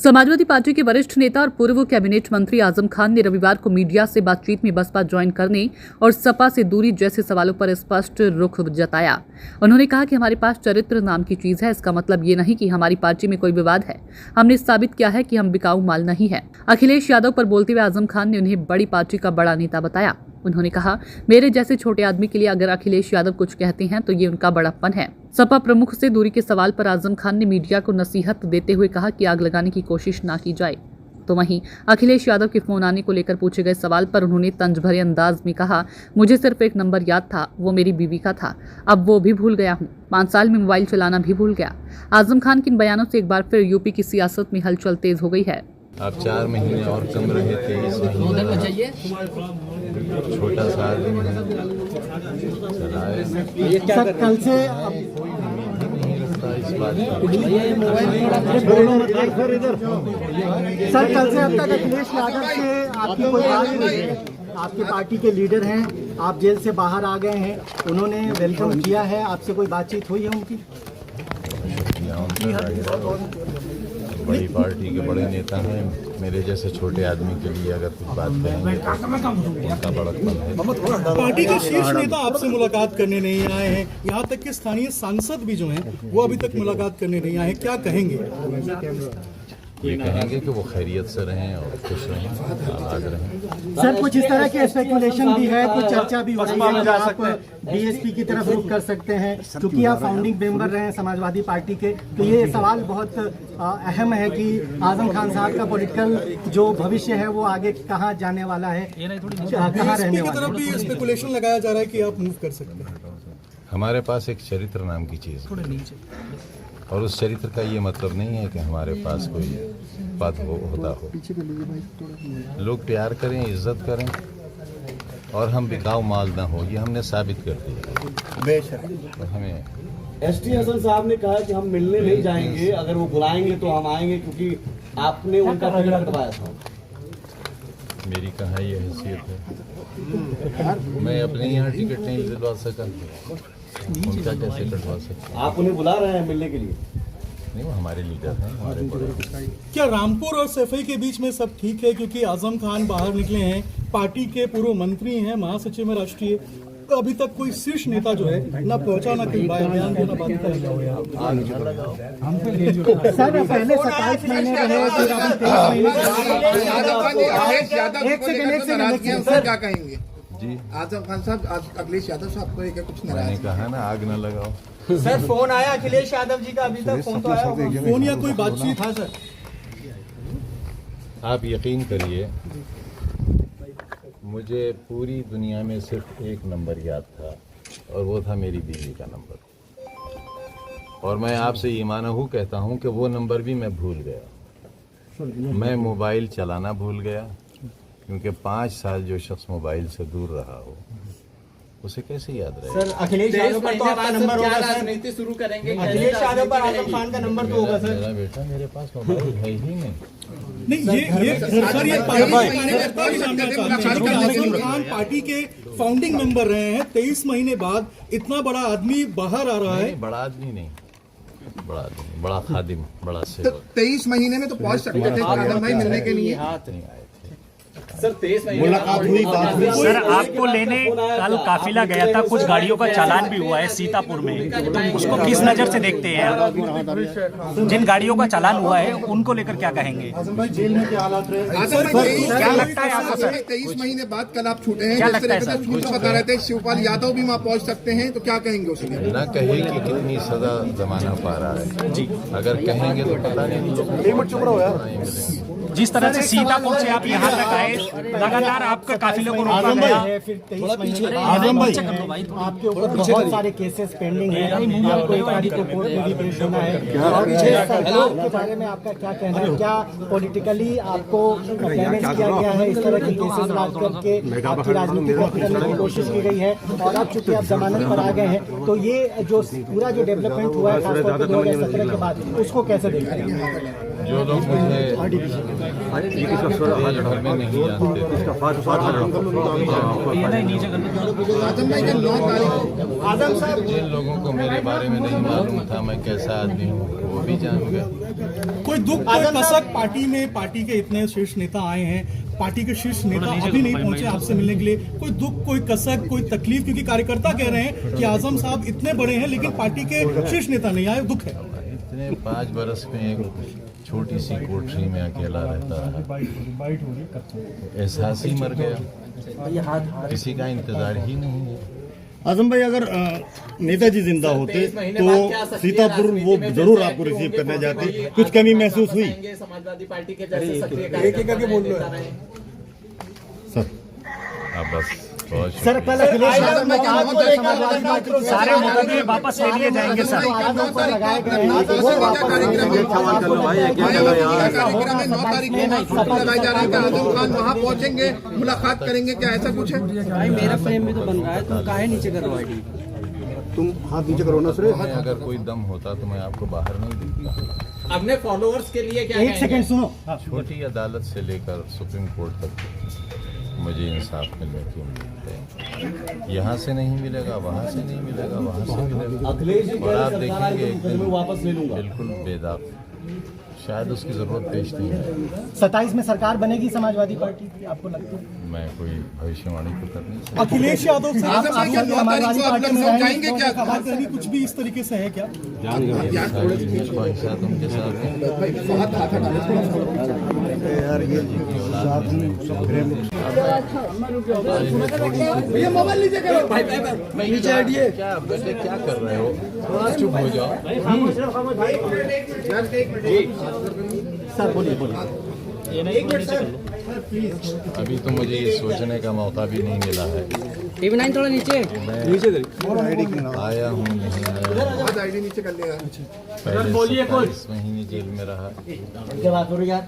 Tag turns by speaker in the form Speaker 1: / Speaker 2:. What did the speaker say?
Speaker 1: Samajwadi party के वरिष्ठ नेता और पूर्व कैबिनेट मंत्री आजम खान ने रविवार को मीडिया से बातचीत में बसपा ज्वाइन करने और सपा से दूरी जैसे सवालों पर स्पष्ट रुख जताया। उन्होंने कहा कि हमारे पास चरित्र नाम की चीज है। इसका मतलब ये नहीं कि हमारी पार्टी में कोई विवाद है। हमने साबित किया है कि हम बिकाऊ माल नहीं है। अखिलेश यादव पर बोलते हुए आजम खान ने उन्हें बड़ी पार्टी का बड़ा नेता बताया। उन्होंने कहा, मेरे जैसे छोटे आदमी के लिए अगर अखिलेश यादव कुछ कहते हैं तो ये उनका बड़प्पन है। सपा प्रमुख से दूरी के सवाल पर आजम खान ने मीडिया को नसीहत देते हुए कहा कि आग लगाने की कोशिश ना की जाए। तो वहीं अखिलेश यादव के फोन आने को लेकर पूछे गए सवाल पर उन्होंने तंज भरे अंदाज में कहा, मुझे सिर्फ एक नंबर याद था, वो मेरी बीवी का था। अब वो भी भूल गया हूँ। 5 साल में मोबाइल चलाना भी भूल गया। आजम खान के इन बयानों से एक बार फिर यूपी की सियासत में हलचल तेज हो गई है।
Speaker 2: आप 4 महीने और कम रहे थे, इस महीने छोटा सा आदमी है।
Speaker 3: सर कल से अब तक अखिलेश यादव से आपकी कोई बात नहीं है। आपकी पार्टी के लीडर हैं, आप जेल से बाहर आ गए हैं, उन्होंने वेलकम किया है, आपसे कोई बातचीत हुई है उनकी?
Speaker 2: बड़ी पार्टी के बड़े नेता हैं, मेरे जैसे छोटे आदमी के लिए अगर कुछ बात कहेंगे तो उनका बड़प्पन है।
Speaker 4: पार्टी के शीर्ष नेता आपसे मुलाकात करने नहीं आए हैं, यहाँ तक कि स्थानीय सांसद भी जो हैं वो अभी तक मुलाकात करने नहीं आए हैं, क्या कहेंगे?
Speaker 2: ये कहेंगे कि वो खैरियत से रहें और खुश रहें, आबाद रहें।
Speaker 3: सर कुछ इस तरह की स्पेकुलेशन भी है, कुछ चर्चा भी हो रही है कि आप बीएसपी की तरफ रुख कर सकते हैं, क्योंकि आप फाउंडिंग मेंबर रहे हैं समाजवादी पार्टी के। तो ये सवाल बहुत अहम है कि आजम खान साहब का पॉलिटिकल जो भविष्य है वो आगे कहाँ जाने वाला है, कहाँ रहने वाला है।
Speaker 4: भी स्पेकुलेशन लगाया जा रहा है कि आप मूव कर सकते हैं।
Speaker 2: हमारे पास एक चरित्र नाम की चीज है और उस चरित्र का ये मतलब नहीं है कि हमारे पास कोई पद होता हो। लोग प्यार करें, इज्जत करें और हम बिकाऊ माल ना हो, ये हमने साबित कर दिया। तो हमें
Speaker 5: एसटी हसन साहब ने कहा कि हम मिलने नहीं जाएंगे, अगर वो बुलाएंगे तो हम आएंगे, क्योंकि आपने उनका टिकट कटवाया था।
Speaker 2: मेरी कहाँ ये हैसियत है? मैं अपने यहाँ टिकट नहीं दिलवा सका, उनका कैसे कटवा सकते?
Speaker 5: आप उन्हें बुला रहे हैं मिलने के लिए?
Speaker 2: नहीं, वो हमारे लीडर हैं, हमारे बड़े।
Speaker 4: क्या रामपुर और सैफई के बीच में सब ठीक है? क्योंकि आजम खान बाहर निकले हैं, पार्टी के पूर्व मंत्री हैं, महासचिव में राष्ट्रीय, तो अभी तक कोई शीर्ष नेता जो है ना पहुंचा, ना कोई बयान देना बात कर।
Speaker 3: सर पहले 27 महीने रहे, फिर अभी 23 महीने।
Speaker 6: क्या कहेंगे
Speaker 2: जी
Speaker 6: आजम खान साहब, अखिलेश यादव साहब को क्या कुछ
Speaker 2: मैंने कहा ना, आग न लगाओ।
Speaker 7: सर फोन आया अखिलेश यादव जी का? अभी तक फोन तो आया,
Speaker 4: फोन या कोई बातचीत है? सर
Speaker 2: आप यकीन करिए, मुझे पूरी दुनिया में सिर्फ एक नंबर याद था और वो था मेरी बीवी का नंबर। और मैं आपसे ईमानहू कहता हूँ कि वो नंबर भी मैं भूल गया। मैं मोबाइल चलाना भूल गया, क्योंकि 5 साल जो शख्स मोबाइल से दूर रहा हो उसे कैसे याद रहे?
Speaker 7: सर अखिलेश यादव पर तो आपका नंबर होगा, राजनीति शुरू करेंगे। अखिलेश यादव पर आजम खान का नंबर तो होगा। सर
Speaker 2: मेरा बेटा, मेरे पास मोबाइल है ही नहीं।
Speaker 4: आजम खान पार्टी के फाउंडिंग मेंबर रहे हैं, 23 महीने बाद इतना बड़ा आदमी बाहर आ रहा है।
Speaker 2: बड़ा आदमी नहीं, बड़ा आदमी, बड़ा खादिम, बड़ा सेवक।
Speaker 6: 23 महीने में तो पहुंच सकते थे आजम भाई मिलने के लिए।
Speaker 2: नहीं आए थे।
Speaker 7: सर 23 महीने
Speaker 5: मुलाकात हुई, बात हुई।
Speaker 8: सर आपको लेने कल काफिला गया था, कुछ गाड़ियों का चालान भी हुआ है सीतापुर में, तो उसको किस नजर से देखते हैं आप? जिन गाड़ियों का चालान हुआ है उनको लेकर क्या कहेंगे?
Speaker 5: जेल में क्या हालात रहे?
Speaker 8: क्या लगता है आपको सर?
Speaker 6: 23 महीने बाद कल आप छूटे हैं,
Speaker 8: क्या
Speaker 6: जिस
Speaker 8: लगता है
Speaker 6: तरीके से
Speaker 8: सर?
Speaker 6: तो बता रहे थे शिवपाल यादव भी वहाँ पहुँच सकते हैं, तो क्या कहेंगे उसके लिए?
Speaker 2: ना कहे कि कितनी सदा जमाना पा रहा है जी, अगर कहेंगे तो पता नहीं।
Speaker 8: जिस तरह से सीतापुर से आप यहाँ तक आए, लगातार आपका काफिले को रोका गया।
Speaker 3: फिर 23 महीने आपके ऊपर बहुत सारे केसेस पेंडिंग हैं, आपको एक तारीख को कोर्ट में भी पेश होना है। और सरकार के बारे में आपका क्या कहना है? क्या पॉलिटिकली आपको पेमेंट किया गया है? इस तरह के केसेस ला करके आपकी राजनीति करने की कोशिश की गई है, और अब चूंकि आप जमानत पर आ गए हैं, तो ये जो पूरा जो डेवलपमेंट हुआ है खासतौर पर 2017 के बाद, उसको कैसे देखते हैं?
Speaker 2: जो लोग मुझे देश भर में नहीं जानते थे, जिन लोगों को मेरे बारे में नहीं मालूम था मैं कैसा आदमी हूँ, वो भी जान गए।
Speaker 4: कोई दुख कोई कसक पार्टी में, पार्टी के इतने शीर्ष नेता आए हैं, पार्टी के शीर्ष नेता अभी नहीं पहुंचे आपसे मिलने के लिए, कोई दुख कोई कसक कोई तकलीफ, क्योंकि कार्यकर्ता कह रहे हैं कि आजम साहब इतने बड़े हैं लेकिन पार्टी के शीर्ष नेता नहीं आए, दुख है।
Speaker 2: इतने 5 बरस में एक छोटी सी कोठरी में अकेला रहता है, एहसास ही मर गया, किसी का इंतजार ही नहीं है।
Speaker 9: आजम भाई, अगर नेताजी जिंदा होते तो सीतापुर वो जरूर आपको रिसीव करने जाते, कुछ कमी महसूस हुई?
Speaker 7: समाजवादी पार्टी के जैसे सक्रिय बोल रहे हैं
Speaker 2: सर, आप बस
Speaker 3: सर कल अखिलेश यादव ने कहा कि समाजवादी पार्टी के
Speaker 8: सारे मुकदमे वापस ले लिए जाएंगे सर।
Speaker 6: 9 तारीख को लगाए जा रहे हैं, आजम खान वहाँ पहुँचेंगे, मुलाकात करेंगे, क्या ऐसा कुछ है?
Speaker 5: भाई मेरा फ्रेम भी तो बन रहा है, तुम काहे नीचे कर रहे हो आईडी?
Speaker 9: तुम हाथ नीचे करो ना सुरेश।
Speaker 2: अगर कोई दम होता तो मैं आपको बाहर नहीं दिखता।
Speaker 7: अपने फॉलोअर्स के लिए क्या
Speaker 3: एक सेकंड सुनो।
Speaker 2: छोटी अदालत से लेकर सुप्रीम कोर्ट तक मुझे इंसाफ मिलने की उम्मीद है। यहाँ से नहीं मिलेगा, वहाँ से नहीं मिलेगा, वहाँ से मिलेगा।
Speaker 5: अखिलेश जी
Speaker 2: और आप देखेंगे एक दिन
Speaker 5: मैं वापस ले लूंगा।
Speaker 2: बिल्कुल बेदाग, शायद उसकी जरूरत पेश नहीं है।
Speaker 3: 27 में सरकार बनेगी समाजवादी पार्टी की, आपको लगता है?
Speaker 2: मैं कोई भविष्यवाणी तो कर नहीं सकता।
Speaker 4: अखिलेश यादव साहब
Speaker 6: आजम भाई, क्या 9 तारीख को आप लखनऊ जाएंगे क्या?
Speaker 4: खबर कहीं कुछ भी इस तरीके से है क्या?
Speaker 2: ख्वाहिशात उनके साथ हैं।
Speaker 6: मोबाइल लीजिए
Speaker 5: नीचे हटिए।
Speaker 2: क्या बेटे क्या कर रहे हो? थोड़ा चुप हो जाओ।
Speaker 3: सर बोलिए बोलिए।
Speaker 2: अभी तो मुझे ये सोचने का मौका भी नहीं मिला है।
Speaker 5: टीवी 9 थोड़ा नीचे
Speaker 2: आया हूँ नहीं आया,
Speaker 6: आईडी नीचे कर लिया।
Speaker 2: पहले 27 महीने जेल में रहा।
Speaker 3: क्या बात हो रही है यार?